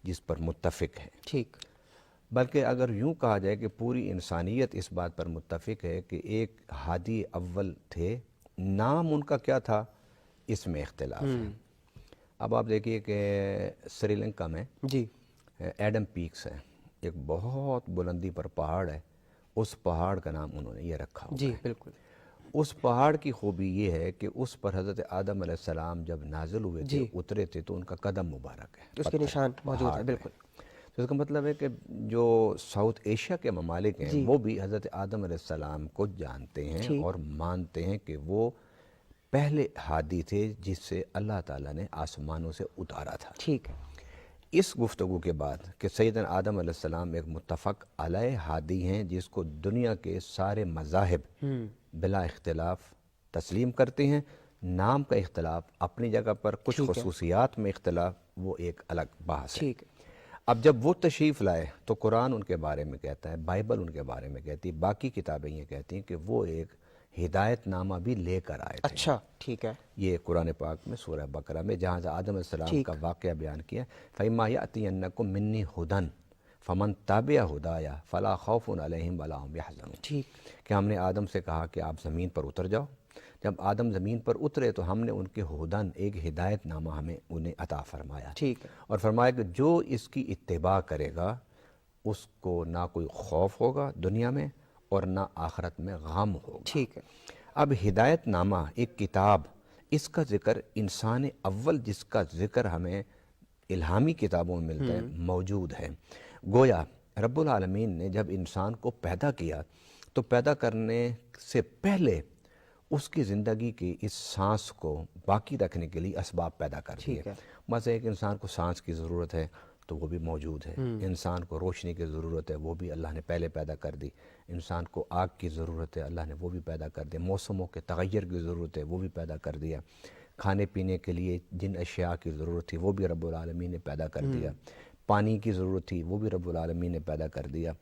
جس پر متفق ہے. بلکہ اگر یوں کہا جائے کہ پوری انسانیت اس بات پر متفق ہے کہ ایک ہادی اول تھے, نام ان کا کیا تھا اس میں اختلاف ہے. اب آپ دیکھیے کہ سری لنکا میں ایڈم پیکس ہے, ایک بہت بلندی پر پہاڑ ہے, اس پہاڑ کا نام انہوں نے یہ رکھا ہوا ہے. بالکل. اس پہاڑ کی خوبی یہ ہے کہ اس پر حضرت آدم علیہ السلام جب نازل ہوئے تھے, اترے تھے, تو ان کا قدم مبارک ہے, اس کے نشان موجود ہیں. بالکل. تو اس کا مطلب ہے کہ جو ساؤتھ ایشیا کے ممالک ہیں وہ بھی حضرت آدم علیہ السلام کو جانتے ہیں اور مانتے ہیں کہ وہ پہلے ہادی تھے جس سے اللہ تعالیٰ نے آسمانوں سے اتارا تھا. اس گفتگو کے بعد کہ سیدنا آدم علیہ السلام ایک متفق علیہ ہادی ہیں جس کو دنیا کے سارے مذاہب بلا اختلاف تسلیم کرتے ہیں, نام کا اختلاف اپنی جگہ پر، کچھ خصوصیات میں اختلاف، وہ ایک الگ بحث ہے۔ ٹھیک ہے۔ اب جب وہ تشریف لائے تو قرآن ان کے بارے میں کہتا ہے، بائبل ان کے بارے میں کہتی ہے، باقی کتابیں یہ کہتی ہیں کہ وہ ایک ہدایت نامہ بھی لے کر آئے تھے۔ اچھا ٹھیک ہے۔ یہ قرآن پاک میں سورہ بقرہ میں جہاں آدم علیہ السلام کا واقعہ بیان کیا، فَإِمَّا يَأْتِيَنَّكُم مِّنِّي هُدًى فَمَن تَبِعَ هُدَايَ فَلَا خَوْفٌ عَلَيْهِمْ وَلَا هُمْ يَحْزَنُونَ۔ ٹھیک۔ کہ ہم نے آدم سے کہا کہ آپ زمین پر اتر جاؤ، جب آدم زمین پر اترے تو ہم نے ان کے ہدن، ایک ہدایت نامہ ہمیں انہیں عطا فرمایا، ٹھیک ہے۔ اور فرمایا کہ جو اس کی اتباع کرے گا اس کو نہ کوئی خوف ہوگا دنیا میں اور نہ آخرت میں غم ہوگا۔ ٹھیک ہے۔ اب ہدایت نامہ ایک کتاب، اس کا ذکر انسان اول جس کا ذکر ہمیں الہامی کتابوں میں ملتا ہے موجود ہے۔ گویا رب العالمین نے جب انسان کو پیدا کیا تو پیدا کرنے سے پہلے اس کی زندگی کی اس سانس کو باقی رکھنے کے لیے اسباب پیدا کر دیے۔ مثلا ایک انسان کو سانس کی ضرورت ہے تو وہ بھی موجود ہے، انسان کو روشنی کی ضرورت ہے وہ بھی اللہ نے پہلے پیدا کر دی، انسان کو آگ کی ضرورت ہے اللہ نے وہ بھی پیدا کر دیا، موسموں کے تغیر کی ضرورت ہے وہ بھی پیدا کر دیا، کھانے پینے کے لیے جن اشیاء کی ضرورت تھی وہ بھی رب العالمین نے پیدا کر دیا، پانی کی ضرورت تھی وہ بھی رب العالمین نے پیدا کر دیا۔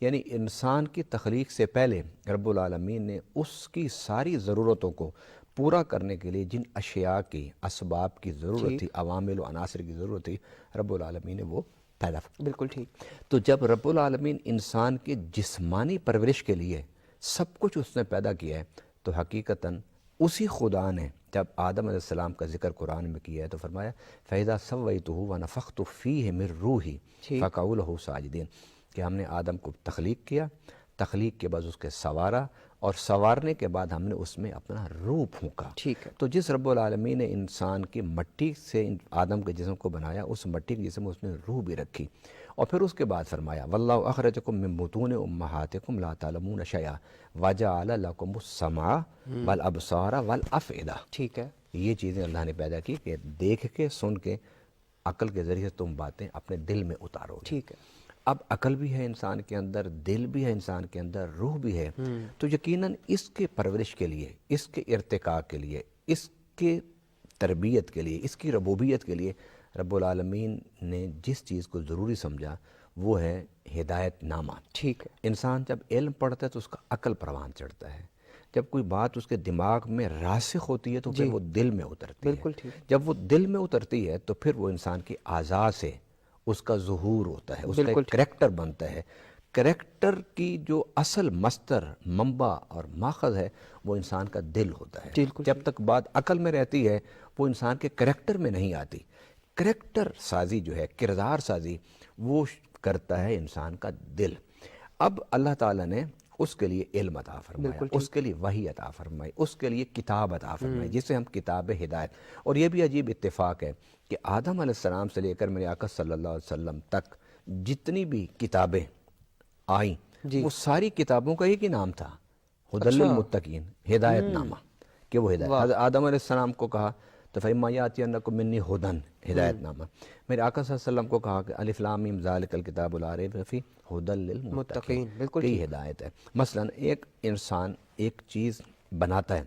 یعنی انسان کی تخلیق سے پہلے رب العالمین نے اس کی ساری ضرورتوں کو پورا کرنے کے لیے جن اشیاء کی، اسباب کی ضرورت تھی، عوامل و عناصر کی ضرورت تھی، رب العالمین نے وہ پیدا۔ بالکل ٹھیک۔ تو جب رب العالمین انسان کی جسمانی پرورش کے لیے سب کچھ اس نے پیدا کیا ہے تو حقیقتاً اسی خدا نے جب آدم علیہ السلام کا ذکر قرآن میں کیا ہے تو فرمایا فَإِذَا سَوَّيْتُهُ وَنَفَخْتُ فِيهِ مِن رُوحِي فَقَعُوا لَهُ سَاجِدِينَ، کہ ہم نے آدم کو تخلیق کیا، تخلیق کے بعد اس کے سوارا، اور سوارنے کے بعد ہم نے اس میں اپنا روح پھونکا۔ ٹھیک ہے۔ تو جس رب العالمین نے انسان کی مٹی سے آدم کے جسم کو بنایا، اس مٹی کے جسم میں اس نے روح بھی رکھی، اور پھر اس کے بعد فرمایا وَاللَّهُ أَخْرَجَكُم مِّن بُطُونِ أُمَّهَاتِكُمْ لَا تَعْلَمُونَ شَيْئًا وَجَعَلَ لَكُمُ السَّمْعَ وَالْأَبْصَارَ وَالْأَفْئِدَةَ۔ ٹھیک ہے۔ یہ چیزیں اللہ نے پیدا کی کہ دیکھ کے، سن کے، عقل کے ذریعے سے تم باتیں اپنے دل میں اتارو گے۔ ٹھیک ہے۔ اب عقل بھی ہے انسان کے اندر، دل بھی ہے انسان کے اندر، روح بھی ہے، تو یقیناً اس کے پرورش کے لیے، اس کے ارتقاء کے لیے، اس کے تربیت کے لیے، اس کی ربوبیت کے لیے رب العالمین نے جس چیز کو ضروری سمجھا وہ ہے ہدایت نامہ۔ ٹھیک ہے۔ انسان جب علم پڑھتا ہے تو اس کا عقل پروان چڑھتا ہے، جب کوئی بات اس کے دماغ میں راسخ ہوتی ہے تو پھر وہ دل میں اترتی ہے، بالکل ٹھیک۔ جب وہ دل میں اترتی ہے تو پھر وہ انسان کی اعضاء سے اس کا ظہور ہوتا ہے، اس کا ایک کریکٹر بنتا ہے۔ کریکٹر کی جو اصل مصدر، منبع اور ماخذ ہے وہ انسان کا دل ہوتا ہے۔ جب تک بات عقل میں رہتی ہے وہ انسان کے کریکٹر میں نہیں آتی۔ کریکٹر سازی جو ہے، کردار سازی، وہ کرتا ہے انسان کا دل۔ اب اللہ تعالیٰ نے اس کے لیے علم عطا فرمایا، اس کے لیے وحی عطا فرمائی، اس کے لیے کتاب عطا فرمائی جسے ہم کتاب ہدایت۔ اور یہ بھی عجیب اتفاق ہے کہ آدم علیہ السلام سے لے کر میرے آقا صلی اللہ علیہ وسلم تک جتنی بھی کتابیں آئیں وہ ساری کتابوں کا ایک ہی نام تھا، ہدی للمتقین، ہدایت نامہ، کہ وہ ہدایت۔ حضرت آدم علیہ السلام کو کہا تو فَإِمَّا يَأْتِيَنَّكُم مِّنِّي هُدًى، ہدایت نامہ۔ میرے آقا صلی اللہ علیہ وسلم کو کہا کہ الف لام میم ذالک الکتاب لا ریب فیہ ھدی للمتقین، بالکل یہ ہدایت ہے۔ مثلا ایک انسان ایک چیز بناتا ہے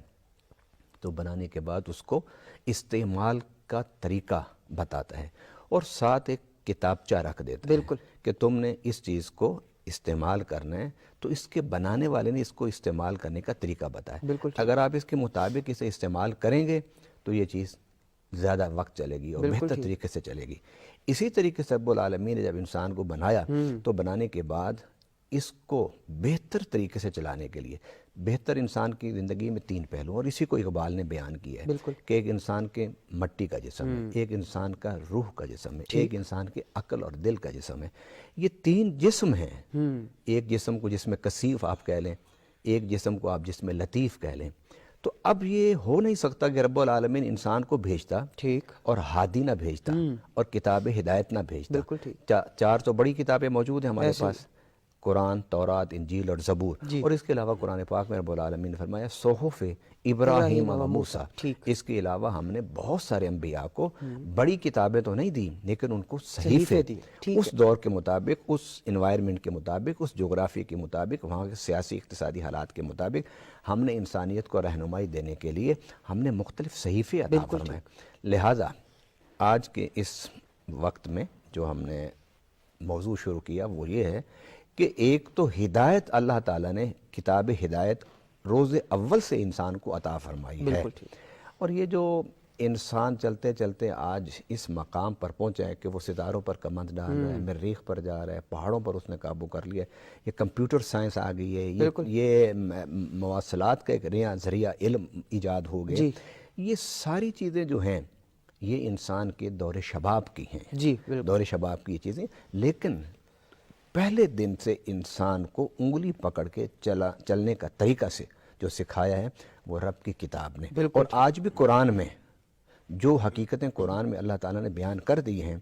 تو بنانے کے بعد اس کو استعمال کا طریقہ بتاتا ہے اور ساتھ ایک کتابچہ رکھ دیتا ہے کہ تم نے اس چیز کو استعمال کرنا ہے، تو اس کے بنانے والے نے اس کو استعمال کرنے کا طریقہ بتایا۔ اگر آپ اس کے مطابق اسے استعمال کریں گے تو یہ چیز زیادہ وقت چلے گی اور بہتر طریقے سے چلے گی۔ اسی طریقے سے رب العالمین نے جب انسان کو بنایا تو بنانے کے بعد اس کو بہتر طریقے سے چلانے کے لیے، بہتر انسان کی زندگی میں تین پہلو، اور اسی کو اقبال نے بیان کیا ہے کہ ایک انسان کے مٹی کا جسم ہے، ایک انسان کا روح کا جسم ہے، ایک انسان کے عقل اور دل کا جسم ہے۔ یہ تین جسم ہیں، ایک جسم کو جسم کثیف آپ کہہ لیں، ایک جسم کو آپ جسم لطیف کہہ لیں۔ تو اب یہ ہو نہیں سکتا کہ رب العالمین انسان کو بھیجتا اور ہادی نہ بھیجتا اور کتاب ہدایت نہ بھیجتا۔ چار تو بڑی کتابیں موجود ہیں ہمارے پاس، قرآن، تورات، انجیل اور زبور، جی۔ اور اس کے علاوہ قرآن پاک میں رب العالمین نے فرمایا صحف ابراہیم و موسیٰ، اس کے علاوہ ہم نے بہت سارے انبیاء کو بڑی کتابیں تو نہیں دی لیکن ان کو صحیفے دی، اس دور کے مطابق، اس انوائرمنٹ کے مطابق، اس جغرافی کے مطابق، وہاں کے سیاسی اقتصادی حالات کے مطابق ہم نے انسانیت کو رہنمائی دینے کے لیے ہم نے مختلف صحیفے عطا فرمائے۔ لہٰذا آج کے اس وقت میں جو ہم نے موضوع شروع کیا وہ یہ ہے کہ ایک تو ہدایت اللہ تعالیٰ نے کتاب ہدایت روز اول سے انسان کو عطا فرمائی ہے، اور یہ جو انسان چلتے چلتے آج اس مقام پر پہنچا ہے کہ وہ ستاروں پر کمند ڈال رہا ہے، مریخ پر جا رہا ہے، پہاڑوں پر اس نے قابو کر لیا ہے، یہ کمپیوٹر سائنس آ گئی ہے، یہ مواصلات کا ایک نیا ذریعہ علم ایجاد ہو گئے، یہ ساری چیزیں جو ہیں یہ انسان کے دور شباب کی ہیں، دور شباب کی یہ چیزیں، لیکن پہلے دن سے انسان کو انگلی پکڑ کے چلنے کا طریقہ سے جو سکھایا ہے وہ رب کی کتاب نے، اور آج بھی قرآن میں جو حقیقتیں قرآن میں اللہ تعالیٰ نے بیان کر دی ہیں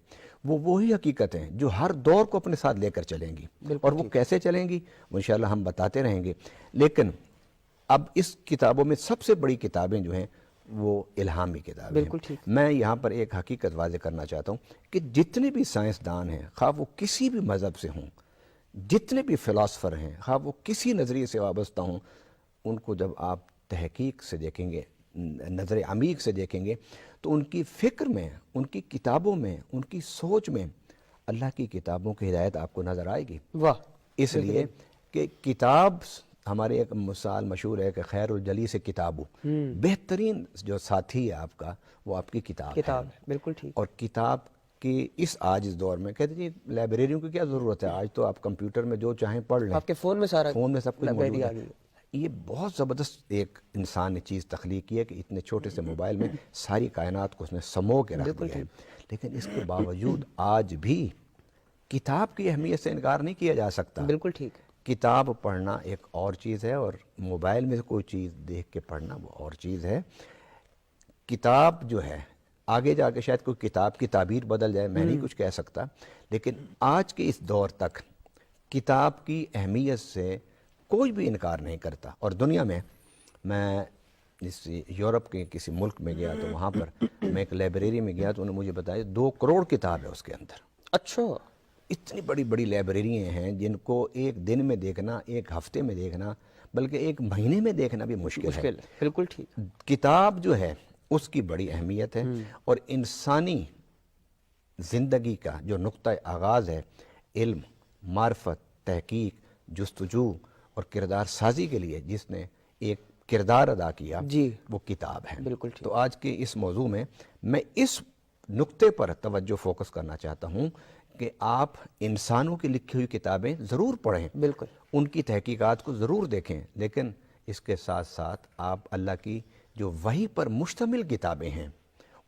وہ وہی حقیقتیں جو ہر دور کو اپنے ساتھ لے کر چلیں گی، اور وہ کیسے چلیں گی وہ انشاءاللہ ہم بتاتے رہیں گے۔ لیکن اب اس کتابوں میں سب سے بڑی کتابیں جو ہیں وہ الہامی کتابیں ہیں۔ میں یہاں پر ایک حقیقت واضح کرنا چاہتا ہوں کہ جتنے بھی سائنسدان ہیں، خواہ وہ کسی بھی مذہب سے ہوں، جتنے بھی فلاسفر ہیں، خواہ وہ کسی نظریے سے وابستہ ہوں، ان کو جب آپ تحقیق سے دیکھیں گے، نظر عمیق سے دیکھیں گے تو ان کی فکر میں، ان کی کتابوں میں، ان کی سوچ میں اللہ کی کتابوں کی ہدایت آپ کو نظر آئے گی۔ اس لیے کہ کتاب، ہمارے ایک مثال مشہور ہے کہ خیر الجلیس کتابو، بہترین جو ساتھی ہے آپ کا وہ آپ کی کتاب ہے، بالکل ٹھیک۔ اور کتاب کی اس آج اس دور میں کہتے ہیں لائبریریوں کی کیا ضرورت ہے، آج تو آپ کمپیوٹر میں جو چاہیں پڑھ لیں، آپ کے فون میں سارا، فون میں سب کچھ موجود ہے۔ یہ بہت زبردست ایک انسان نے چیز تخلیق کی ہے کہ اتنے چھوٹے سے موبائل میں ساری کائنات کو اس نے سمو کے رکھ دیا ہے، لیکن اس کے باوجود آج بھی کتاب کی اہمیت سے انکار نہیں کیا جا سکتا۔ بالکل ٹھیک۔ کتاب پڑھنا ایک اور چیز ہے اور موبائل میں کوئی چیز دیکھ کے پڑھنا وہ اور چیز ہے۔ کتاب جو ہے آگے جا کے شاید کوئی کتاب کی تعبیر بدل جائے، میں نہیں کچھ کہہ سکتا، لیکن آج کے اس دور تک کتاب کی اہمیت سے کوئی بھی انکار نہیں کرتا۔ اور دنیا میں اس یورپ کے کسی ملک میں گیا تو وہاں پر میں ایک لائبریری میں گیا تو انہوں نے مجھے بتایا 2 کروڑ کتاب ہے اس کے اندر۔ اچھا، اتنی بڑی بڑی لائبریریاں ہیں جن کو ایک دن میں دیکھنا، ایک ہفتے میں دیکھنا، بلکہ ایک مہینے میں دیکھنا بھی مشکل ہے۔ بالکل ٹھیک۔ کتاب جو ہے اس کی بڑی اہمیت ہے، اور انسانی زندگی کا جو نقطہ آغاز ہے علم، معرفت، تحقیق، جستجو اور کردار سازی کے لیے جس نے ایک کردار ادا کیا وہ کتاب ہے۔ بالکل ٹھیک۔ تو آج کے اس موضوع میں میں اس نقطے پر توجہ فوکس کرنا چاہتا ہوں کہ آپ انسانوں کی لکھی ہوئی کتابیں ضرور پڑھیں، بالکل، ان کی تحقیقات کو ضرور دیکھیں، لیکن اس کے ساتھ ساتھ آپ اللہ کی جو وحی پر مشتمل کتابیں ہیں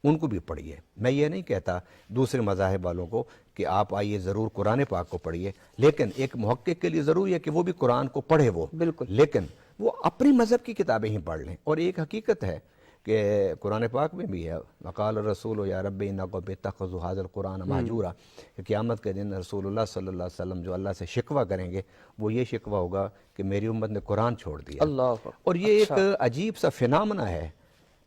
ان کو بھی پڑھیے۔ میں یہ نہیں کہتا دوسرے مذاہب والوں کو کہ آپ آئیے ضرور قرآن پاک کو پڑھیے، لیکن ایک محقق کے لیے ضروری ہے کہ وہ بھی قرآن کو پڑھے، وہ لیکن وہ اپنی مذہب کی کتابیں ہی پڑھ لیں۔ اور ایک حقیقت ہے کہ قرآن پاک میں بھی ہے وقال الرسول یا رب ان قوم اتخذوا هذا القرآن مہجورا، کہ قیامت کے دن رسول اللہ صلی اللہ علیہ وسلم جو اللہ سے شکوہ کریں گے وہ یہ شکوہ ہوگا کہ میری امت نے قرآن چھوڑ دیا۔ اور یہ ایک عجیب سا فینامنا ہے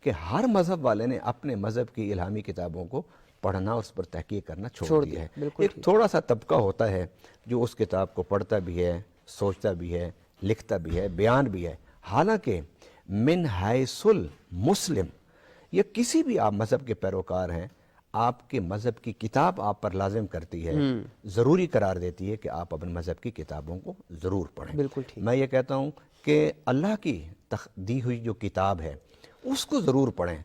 کہ ہر مذہب والے نے اپنے مذہب کی الہامی کتابوں کو پڑھنا اور اس پر تحقیق کرنا چھوڑ دیا ہے۔ ایک تھوڑا سا طبقہ ہوتا ہے جو اس کتاب کو پڑھتا بھی ہے، سوچتا بھی ہے، لکھتا بھی ہے، بیان بھی ہے، حالانکہ من حیث المسلم یا کسی بھی آپ مذہب کے پیروکار ہیں، آپ کے مذہب کی کتاب آپ پر لازم کرتی ہے، ضروری قرار دیتی ہے کہ آپ اپنے مذہب کی کتابوں کو ضرور پڑھیں۔ میں یہ کہتا ہوں کہ اللہ کی دی ہوئی جو کتاب ہے اس کو ضرور پڑھیں،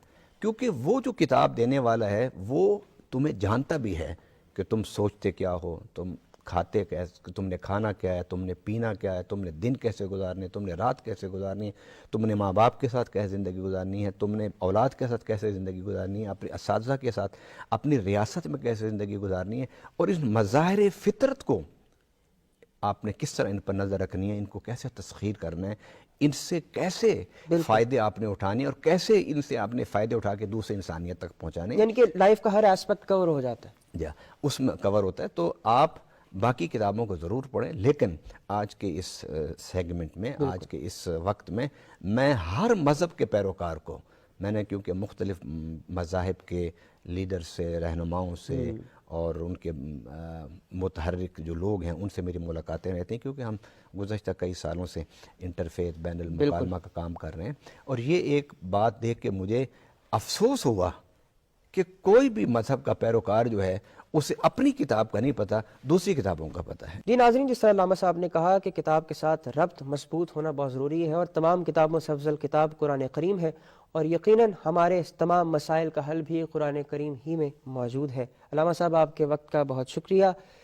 کیونکہ وہ جو کتاب دینے والا ہے وہ تمہیں جانتا بھی ہے کہ تم سوچتے کیا ہو، تم کھاتے کیسے، تم نے کھانا کیا ہے، تم نے پینا کیا ہے، تم نے دن کیسے گزارنے، تم نے رات کیسے گزارنی ہے، تم نے ماں باپ کے ساتھ کیسے زندگی گزارنی ہے، تم نے اولاد کے ساتھ کیسے زندگی گزارنی ہے، اپنے اساتذہ کے ساتھ، اپنی ریاست میں کیسے زندگی گزارنی ہے، اور اس مظاہر فطرت کو آپ نے کس طرح ان پر نظر رکھنی ہے، ان کو کیسے تسخیر کرنا ہے، ان سے کیسے فائدے آپ نے اٹھانے اور کیسے ان سے آپ نے فائدے اٹھا کے دوسرے انسانیت تک پہنچانے، یعنی کہ لائف کا ہر ایسپیکٹ کور ہو جاتا ہے۔ اس میں کور ہوتا ہے۔ تو آپ باقی کتابوں کو ضرور پڑھیں، لیکن آج کے اس سیگمنٹ میں، آج کے اس وقت میں ہر مذہب کے پیروکار کو، میں نے کیونکہ مختلف مذاہب کے لیڈر سے، رہنماؤں سے اور ان کے متحرک جو لوگ ہیں ان سے میری ملاقاتیں رہتی ہیں، کیونکہ ہم گزشتہ کئی سالوں سے انٹرفیت بین المکالمہ کا کام کر رہے ہیں، اور یہ ایک بات دیکھ کے مجھے افسوس ہوا کہ کوئی بھی مذہب کا پیروکار جو ہے اسے اپنی کتاب کا نہیں پتہ، دوسری کتابوں کا پتہ ہے۔ جی ناظرین، جس طرح علامہ صاحب نے کہا کہ کتاب کے ساتھ ربط مضبوط ہونا بہت ضروری ہے، اور تمام کتابوں سے افضل کتاب قرآن کریم ہے، اور یقیناً ہمارے اس تمام مسائل کا حل بھی قرآن کریم ہی میں موجود ہے۔ علامہ صاحب، آپ کے وقت کا بہت شکریہ۔